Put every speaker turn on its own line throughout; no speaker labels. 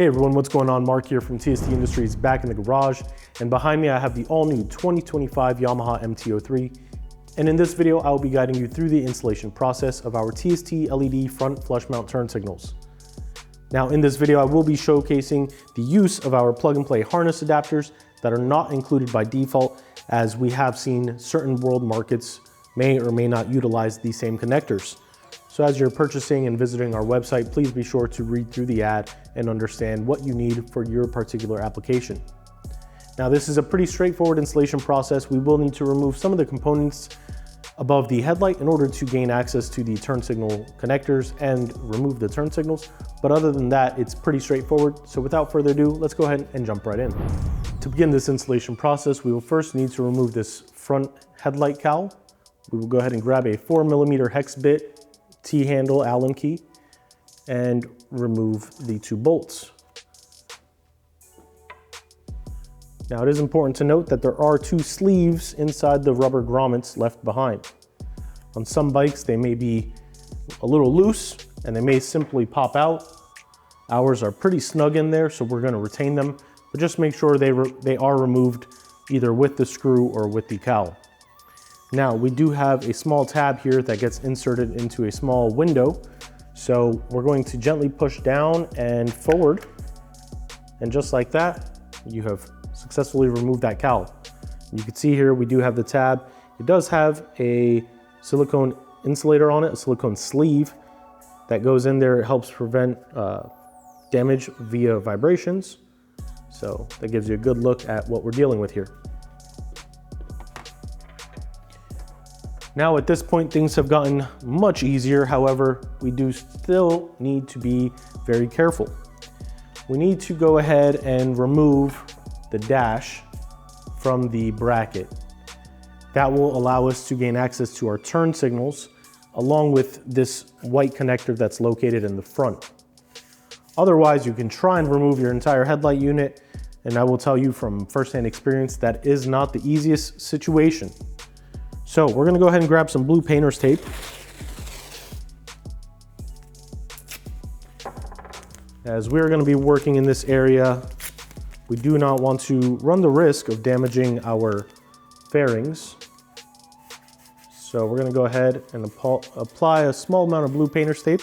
Hey everyone, what's going on? Mark here from TST Industries, back in the garage. And behind me I have the all-new 2025 Yamaha MT-03. And in this video, I will be guiding you through the installation process of our TST LED front flush mount turn signals. Now in this video, I will be showcasing the use of our plug-and-play harness adapters that are not included by default, as we have seen certain world markets may or may not utilize these same connectors. So as you're purchasing and visiting our website, please be sure to read through the ad and understand what you need for your particular application. Now this is a pretty straightforward installation process. We will need to remove some of the components above the headlight in order to gain access to the turn signal connectors and remove the turn signals. But other than that, it's pretty straightforward. So without further ado, let's go ahead and jump right in. To begin this installation process, we will first need to remove this front headlight cowl. We will go ahead and grab a 4mm hex bit T-handle Allen key and remove the two bolts. Now it is important to note that there are two sleeves inside the rubber grommets left behind. On some bikes they may be a little loose and they may simply pop out. Ours are pretty snug in there, so we're going to retain them, but just make sure they are removed either with the screw or with the cowl. Now we do have a small tab here that gets inserted into a small window. So we're going to gently push down and forward. And just like that, you have successfully removed that cowl. You can see here we do have the tab. It does have a silicone insulator on it, a silicone sleeve that goes in there. It helps prevent damage via vibrations. So that gives you a good look at what we're dealing with here. Now at this point, things have gotten much easier. However, we do still need to be very careful. We need to go ahead and remove the dash from the bracket. That will allow us to gain access to our turn signals along with this white connector that's located in the front. Otherwise, you can try and remove your entire headlight unit, and I will tell you from firsthand experience that is not the easiest situation. So we're gonna go ahead and grab some blue painter's tape. As we're gonna be working in this area, we do not want to run the risk of damaging our fairings. So we're gonna go ahead and apply a small amount of blue painter's tape,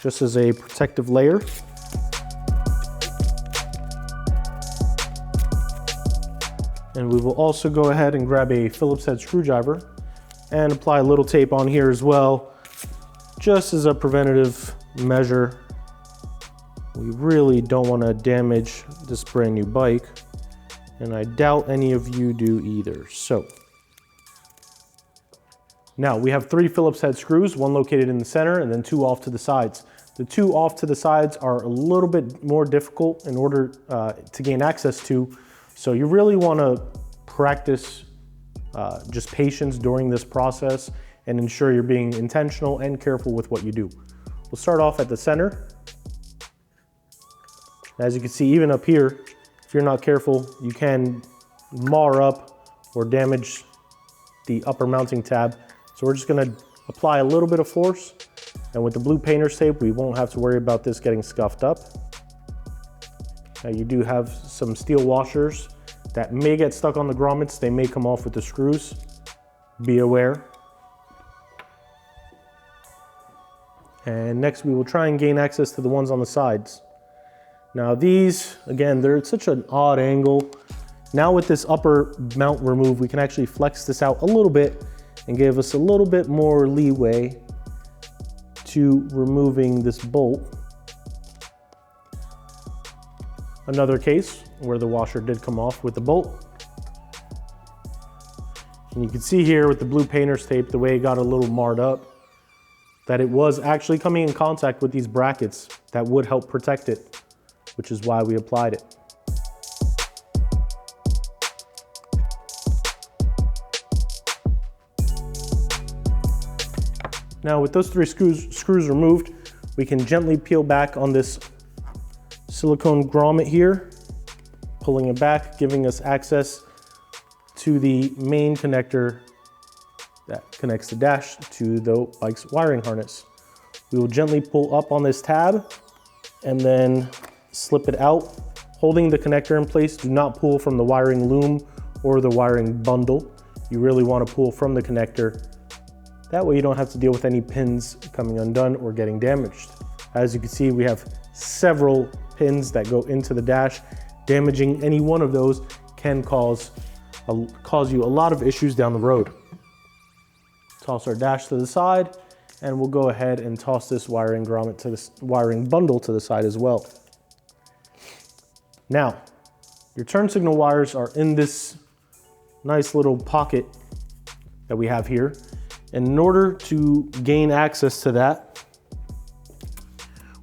just as a protective layer. And we will also go ahead and grab a Phillips head screwdriver and apply a little tape on here as well, just as a preventative measure. We really don't want to damage this brand new bike, and I doubt any of you do either. So now we have 3 Phillips head screws, one located in the center and then 2 off to the sides. The 2 off to the sides are a little bit more difficult in order to gain access to. So you really want to practice just patience during this process and ensure you're being intentional and careful with what you do. We'll start off at the center. As you can see, even up here, if you're not careful, you can mar up or damage the upper mounting tab. So we're just going to apply a little bit of force, and with the blue painter's tape, we won't have to worry about this getting scuffed up. Now you do have some steel washers that may get stuck on the grommets. They may come off with the screws. Be aware. And next we will try and gain access to the ones on the sides. Now these, again, they're at such an odd angle. Now with this upper mount removed, we can actually flex this out a little bit and give us a little bit more leeway to removing this bolt. Another case where the washer did come off with the bolt. And you can see here with the blue painter's tape, the way it got a little marred up, that it was actually coming in contact with these brackets that would help protect it, which is why we applied it. Now with those 3 screws removed, we can gently peel back on this silicone grommet here, pulling it back, giving us access to the main connector that connects the dash to the bike's wiring harness. We will gently pull up on this tab and then slip it out, holding the connector in place. Do not pull from the wiring loom or the wiring bundle. You really want to pull from the connector. That way you don't have to deal with any pins coming undone or getting damaged. As you can see, we have several pins that go into the dash. Damaging any one of those can cause you a lot of issues down the road. Toss our dash to the side, and we'll go ahead and toss this wiring grommet to this wiring bundle to the side as well. Now, your turn signal wires are in this nice little pocket that we have here. And in order to gain access to that,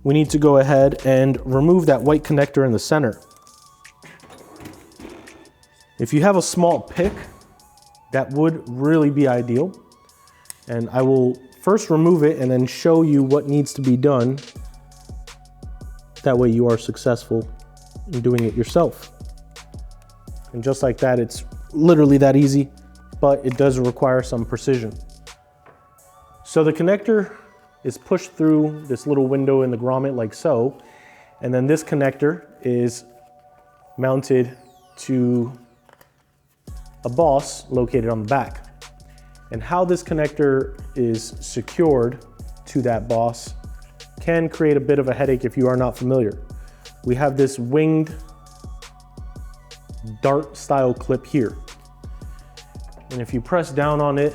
we need to go ahead and remove that white connector in the center. If you have a small pick, that would really be ideal. And I will first remove it and then show you what needs to be done. That way you are successful in doing it yourself. And just like that, it's literally that easy, but it does require some precision. So the connector is pushed through this little window in the grommet like so, and then this connector is mounted to a boss located on the back. And how this connector is secured to that boss can create a bit of a headache if you are not familiar. We have this winged dart style clip here. And if you press down on it,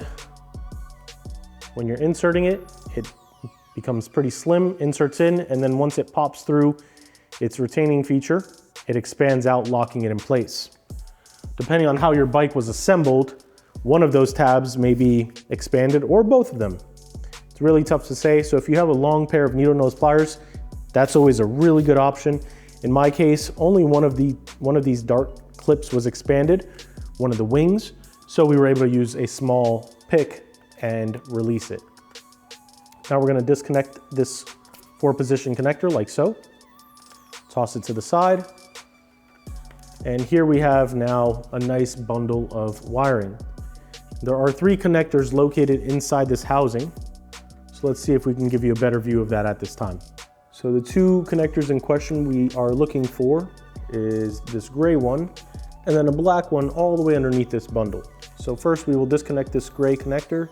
when you're inserting it, it becomes pretty slim, inserts in, and then once it pops through its retaining feature, it expands out, locking it in place. Depending on how your bike was assembled, one of those tabs may be expanded or both of them. It's really tough to say. So if you have a long pair of needle nose pliers, that's always a really good option. In my case, only one of these dart clips was expanded, one of the wings. So we were able to use a small pick and release it. Now we're gonna disconnect this 4-position connector like so. Toss it to the side. And here we have now a nice bundle of wiring. There are 3 connectors located inside this housing. So let's see if we can give you a better view of that at this time. So the 2 connectors in question we are looking for is this gray one and then a black one all the way underneath this bundle. So first we will disconnect this gray connector.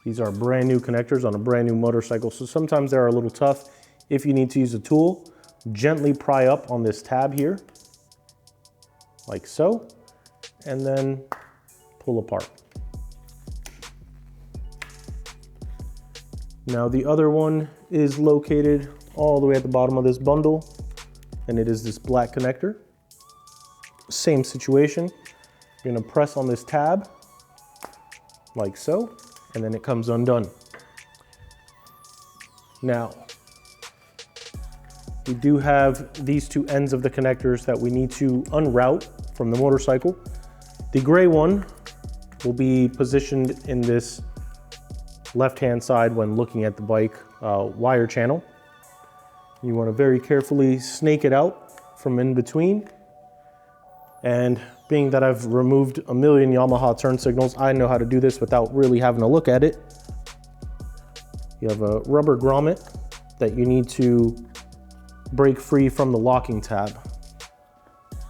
These are brand new connectors on a brand new motorcycle, so sometimes they're a little tough. If you need to use a tool, gently pry up on this tab here, like so, and then pull apart. Now the other one is located all the way at the bottom of this bundle, and it is this black connector. Same situation. You're gonna press on this tab, like so, and then it comes undone. Now, we do have these 2 ends of the connectors that we need to unroute from the motorcycle. The gray one will be positioned in this left-hand side when looking at the bike wire channel. You want to very carefully snake it out from in between. And being that I've removed a million Yamaha turn signals, I know how to do this without really having to look at it. You have a rubber grommet that you need to break free from the locking tab.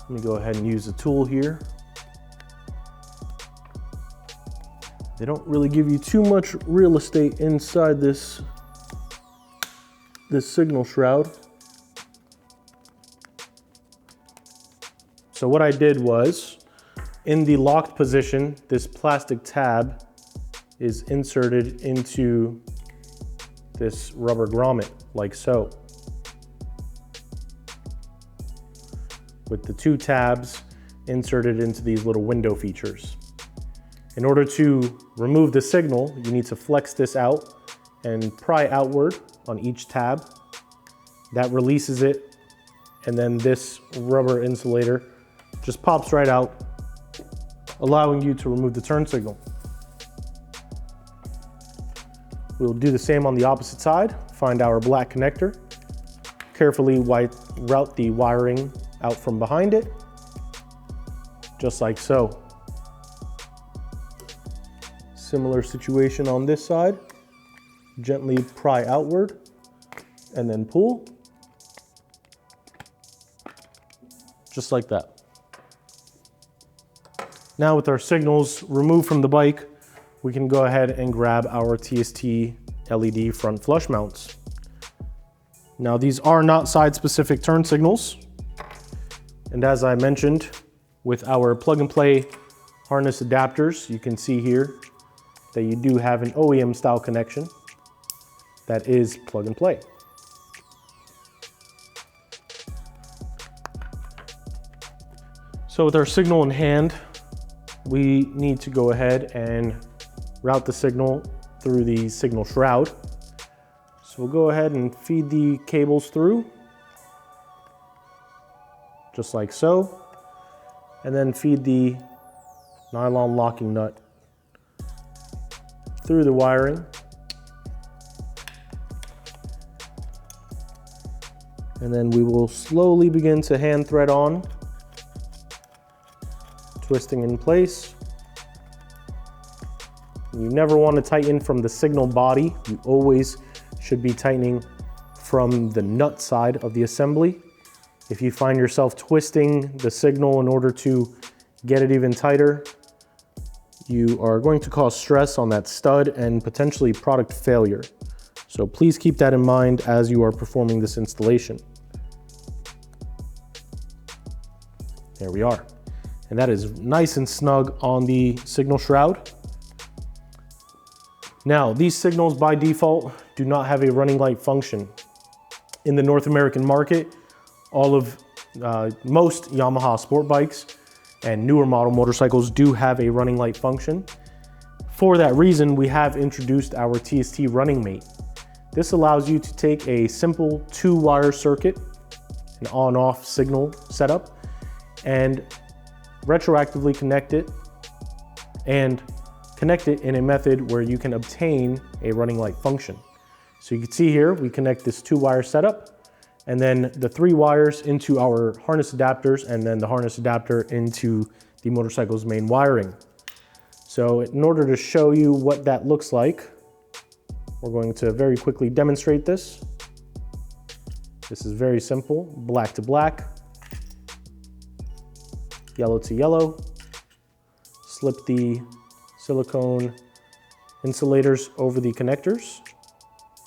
Let me go ahead and use the tool here. They don't really give you too much real estate inside this signal shroud. So what I did was, in the locked position, this plastic tab is inserted into this rubber grommet, like so. With the 2 tabs inserted into these little window features. In order to remove the signal, you need to flex this out and pry outward on each tab. That releases it, and then this rubber insulator just pops right out, allowing you to remove the turn signal. We'll do the same on the opposite side. Find our black connector, carefully route the wiring out from behind it, just like so. Similar situation on this side. Gently pry outward and then pull. just like that. Now with our signals removed from the bike, we can go ahead and grab our TST LED front flush mounts. Now these are not side-specific turn signals. And as I mentioned, with our plug-and-play harness adapters, you can see here that you do have an OEM style connection that is plug and play. So with our signal in hand, we need to go ahead and route the signal through the signal shroud. So we'll go ahead and feed the cables through, just like so, and then feed the nylon locking nut through the wiring. And then we will slowly begin to hand thread on, twisting in place. You never want to tighten from the signal body. You always should be tightening from the nut side of the assembly. If you find yourself twisting the signal in order to get it even tighter, you are going to cause stress on that stud and potentially product failure. So please keep that in mind as you are performing this installation. There we are. And that is nice and snug on the signal shroud. Now, these signals by default do not have a running light function. In the North American market, most Yamaha sport bikes and newer model motorcycles do have a running light function. For that reason, we have introduced our TST Running Mate. This allows you to take a simple 2-wire circuit, an on-off signal setup, and retroactively connect it in a method where you can obtain a running light function. So you can see here, we connect this 2-wire setup and then the 3 wires into our harness adapters and then the harness adapter into the motorcycle's main wiring. So in order to show you what that looks like, we're going to very quickly demonstrate this. This is very simple, black to black, yellow to yellow. Slip the silicone insulators over the connectors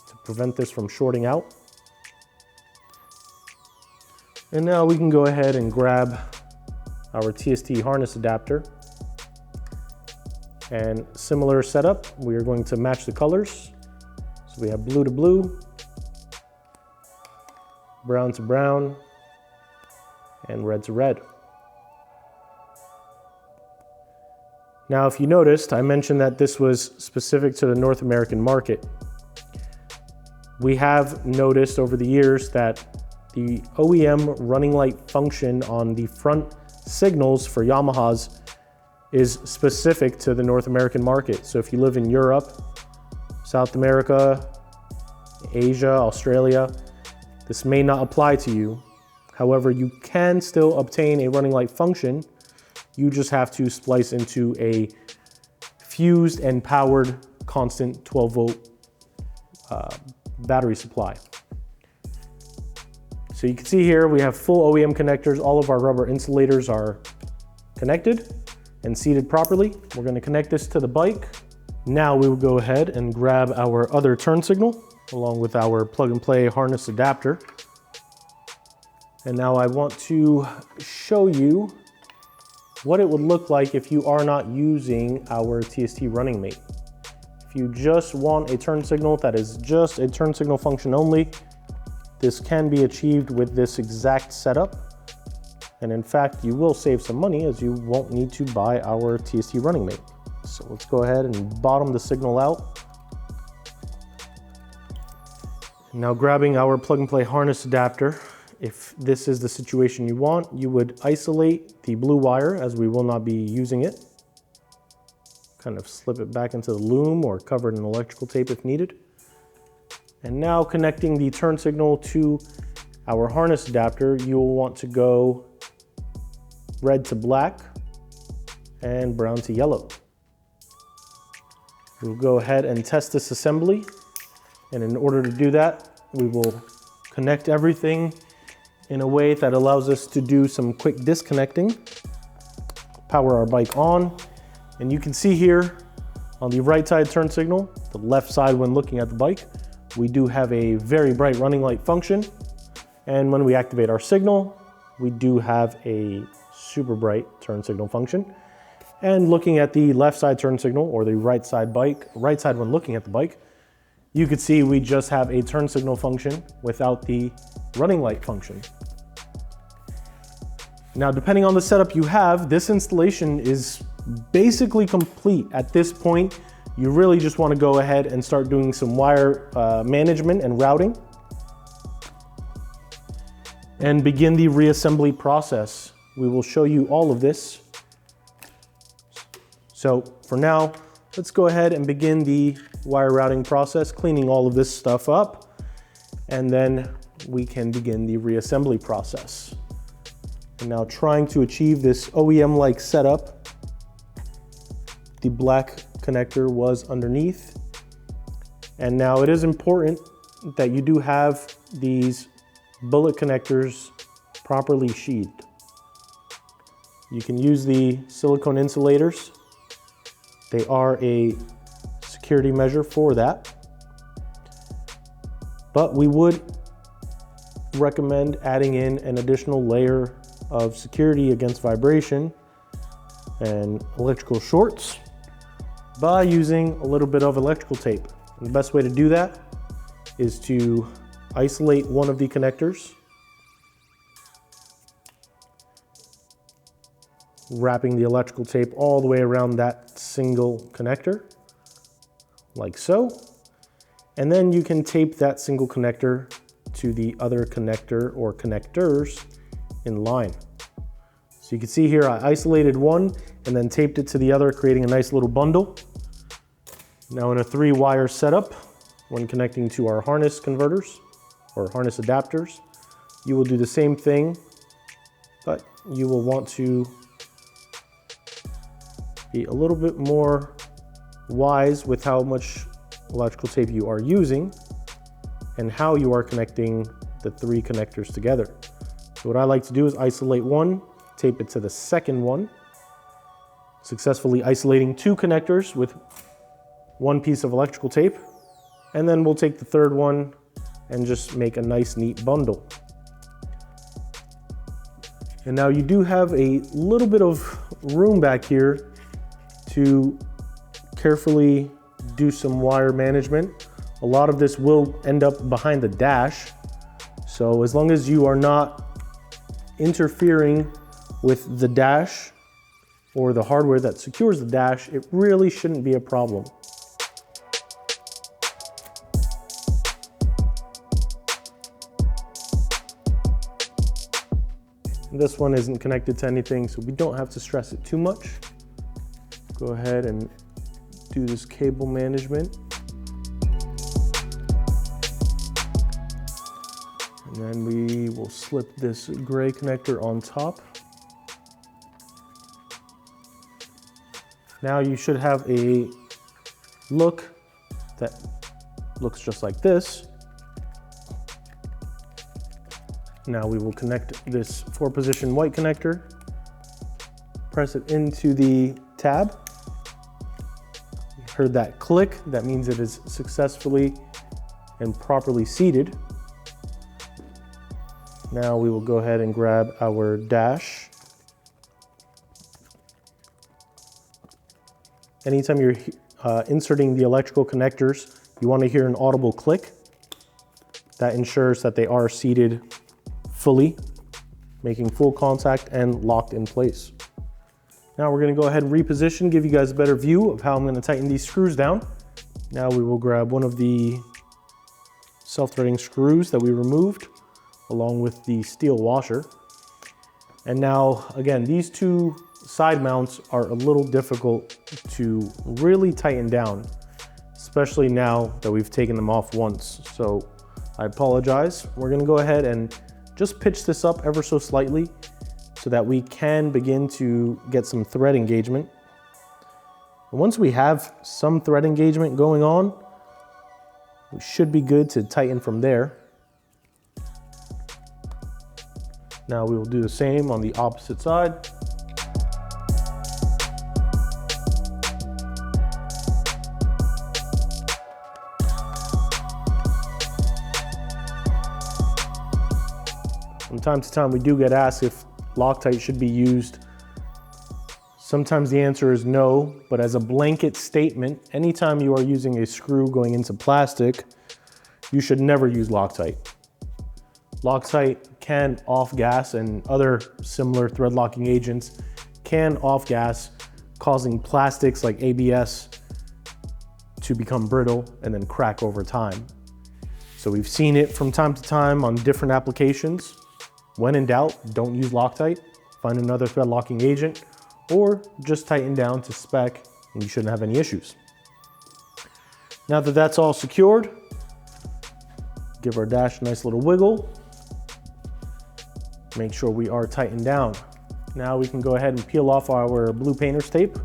to prevent this from shorting out. And now we can go ahead and grab our TST harness adapter. And similar setup, we are going to match the colors. So we have blue to blue, brown to brown, and red to red. Now, if you noticed, I mentioned that this was specific to the North American market. We have noticed over the years that the OEM running light function on the front signals for Yamahas is specific to the North American market. So if you live in Europe, South America, Asia, Australia, this may not apply to you. However, you can still obtain a running light function. You just have to splice into a fused and powered constant 12-volt battery supply. So you can see here we have full OEM connectors. All of our rubber insulators are connected and seated properly. We're going to connect this to the bike. Now we will go ahead and grab our other turn signal along with our plug-and-play harness adapter. And now I want to show you what it would look like if you are not using our TST Running Mate. If you just want a turn signal that is just a turn signal function only, this can be achieved with this exact setup. And in fact, you will save some money as you won't need to buy our TST Running Mate. So let's go ahead and bottom the signal out. Now grabbing our plug-and-play harness adapter, if this is the situation you want, you would isolate the blue wire as we will not be using it. Kind of slip it back into the loom or cover it in electrical tape if needed. And now connecting the turn signal to our harness adapter, you will want to go red to black and brown to yellow. We'll go ahead and test this assembly. And in order to do that, we will connect everything in a way that allows us to do some quick disconnecting. Power our bike on, and you can see here on the right side turn signal, the left side when looking at the bike, we do have a very bright running light function. And when we activate our signal, we do have a super bright turn signal function. And looking at the left side turn signal or the right side when looking at the bike, you could see we just have a turn signal function without the running light function. Now, depending on the setup you have, this installation is basically complete. At this point, you really just want to go ahead and start doing some wire management and routing and begin the reassembly process. We will show you all of this. So for now, let's go ahead and begin the wire routing process, cleaning all of this stuff up, and then we can begin the reassembly process. And now trying to achieve this OEM-like setup, the black connector was underneath. And now it is important that you do have these bullet connectors properly sheathed. You can use the silicone insulators. They are a security measure for that. But we would recommend adding in an additional layer of security against vibration and electrical shorts by using a little bit of electrical tape. And the best way to do that is to isolate one of the connectors, wrapping the electrical tape all the way around that single connector, like so. And then you can tape that single connector to the other connector or connectors in line. So you can see here, I isolated one and then taped it to the other, creating a nice little bundle. Now in a 3-wire setup, when connecting to our harness converters or harness adapters, you will do the same thing, but you will want to be a little bit more wise with how much electrical tape you are using and how you are connecting the 3 connectors together. So what I like to do is isolate one, tape it to the second one, successfully isolating 2 connectors with 1 piece of electrical tape, and then we'll take the third one and just make a nice neat bundle. And now you do have a little bit of room back here to carefully do some wire management. A lot of this will end up behind the dash. So as long as you are not interfering with the dash or the hardware that secures the dash, it really shouldn't be a problem. This one isn't connected to anything, so we don't have to stress it too much. Go ahead and do this cable management. And then we will slip this gray connector on top. Now you should have a look that looks just like this. Now we will connect this 4-position white connector, press it into the tab. You heard that click, that means it is successfully and properly seated. Now we will go ahead and grab our dash. Anytime you're inserting the electrical connectors, you want to hear an audible click. That ensures that they are seated fully, making full contact and locked in place. Now we're going to go ahead and reposition, give you guys a better view of how I'm going to tighten these screws down. Now we will grab one of the self-threading screws that we removed, along with the steel washer. And now, again, these 2 side mounts are a little difficult to really tighten down, especially now that we've taken them off once. So I apologize. We're going to go ahead and just pitch this up ever so slightly so that we can begin to get some thread engagement. And once we have some thread engagement going on, we should be good to tighten from there. Now we will do the same on the opposite side. From time to time, we do get asked if Loctite should be used. Sometimes the answer is no, but as a blanket statement, anytime you are using a screw going into plastic, you should never use Loctite. Loctite can off-gas, and other similar thread locking agents can off-gas, causing plastics like ABS to become brittle and then crack over time. So we've seen it from time to time on different applications. When in doubt, don't use Loctite, find another thread locking agent, or just tighten down to spec and you shouldn't have any issues. Now that that's all secured, give our dash a nice little wiggle. Make sure we are tightened down. Now we can go ahead and peel off our blue painter's tape.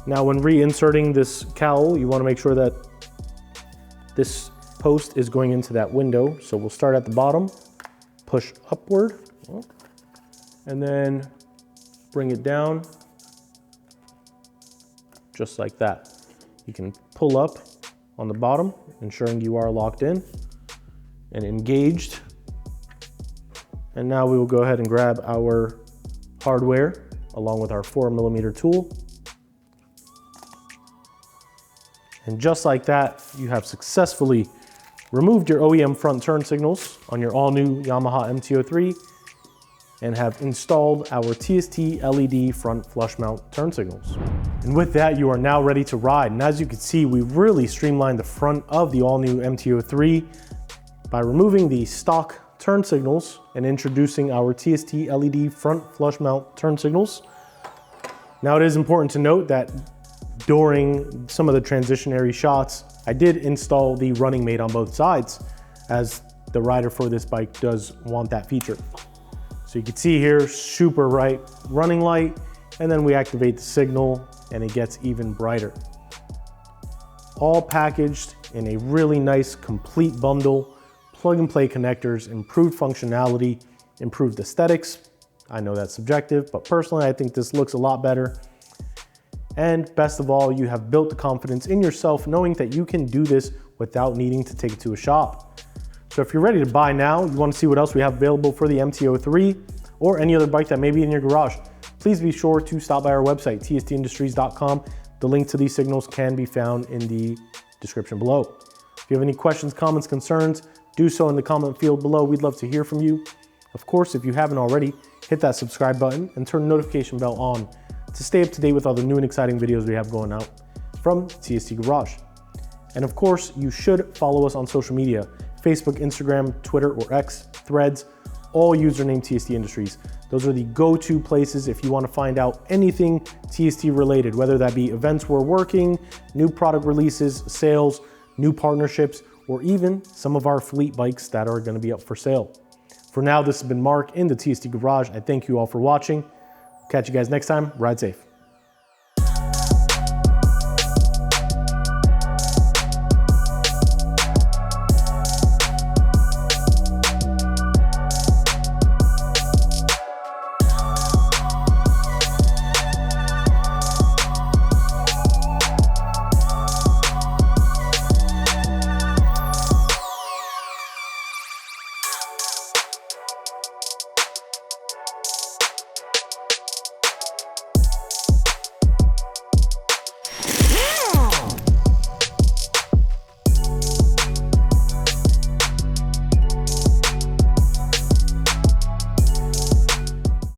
Now when reinserting this cowl, you want to make sure that this post is going into that window. So we'll start at the bottom, push upward, and then bring it down just like that. You can pull up on the bottom, ensuring you are locked in and engaged. And now we will go ahead and grab our hardware along with our 4mm tool. And just like that, you have successfully removed your OEM front turn signals on your all-new Yamaha MT-03 and have installed our TST LED front flush mount turn signals. And with that, you are now ready to ride. And as you can see, we've really streamlined the front of the all-new MT-03 by removing the stock turn signals and introducing our TST LED front flush mount turn signals. Now it is important to note that during some of the transitionary shots, I did install the running mate on both sides, as the rider for this bike does want that feature. So you can see here, super bright running light, and then we activate the signal and it gets even brighter. All packaged in a really nice complete bundle, plug and play connectors, improved functionality, improved aesthetics. I know that's subjective, but personally I think this looks a lot better. And best of all, you have built the confidence in yourself knowing that you can do this without needing to take it to a shop. So if you're ready to buy now, you want to see what else we have available for the MT-03 or any other bike that may be in your garage, please be sure to stop by our website, tstindustries.com. The link to these signals can be found in the description below. If you have any questions, comments, concerns, do so in the comment field below. We'd love to hear from you. Of course, if you haven't already, hit that subscribe button and turn the notification bell on to stay up to date with all the new and exciting videos we have going out from TST Garage. And of course, you should follow us on social media, Facebook, Instagram, Twitter, or X, Threads, all username TST Industries. Those are the go-to places if you want to find out anything TST related, whether that be events we're working, new product releases, sales, new partnerships, or even some of our fleet bikes that are going to be up for sale. For now, this has been Mark in the TST Garage. I thank you all for watching. Catch you guys next time. Ride safe.